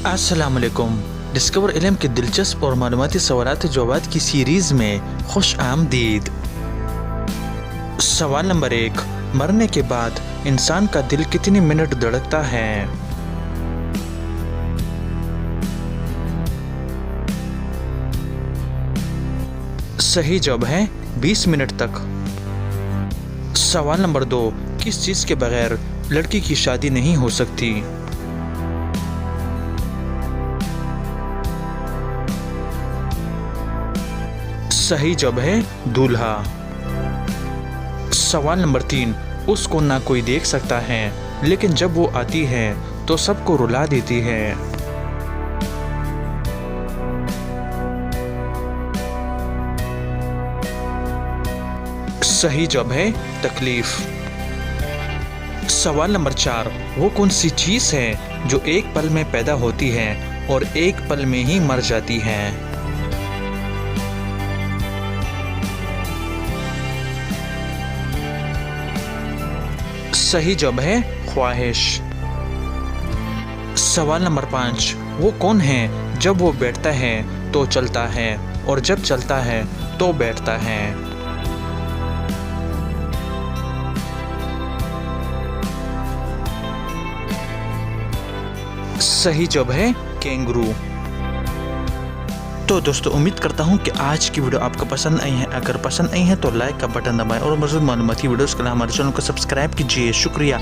अस्सलाम वालेकुम। डिस्कवर इल्म के दिलचस्प और मालूमाती सवालात जवाब की सीरीज़ में खुश आमदीद। सवाल नंबर 1, मरने के बाद इंसान का दिल कितनी मिनट धड़कता है? सही जवाब है 20 मिनट तक। सवाल नंबर 2, किस चीज़ के बगैर लड़की की शादी नहीं हो सकती? सही जवाब है दूल्हा। सवाल नंबर 3, उसको ना कोई देख सकता है लेकिन जब वो आती है तो सबको रुला देती है। सही जवाब है तकलीफ। सवाल नंबर 4, वो कौन सी चीज़ है जो एक पल में पैदा होती है और एक पल में ही मर जाती है? सही जवाब है ख्वाहिश। सवाल नंबर 5, वो कौन है जब वो बैठता है तो चलता है और जब चलता है तो बैठता है? सही जवाब है कैंगरू। तो दोस्तों, उम्मीद करता हूँ कि आज की वीडियो आपको पसंद आई है। अगर पसंद आई है तो लाइक का बटन दबाएं और मज़ीद मालूमाती वीडियोस के लिए हमारे चैनल को सब्सक्राइब कीजिए। शुक्रिया।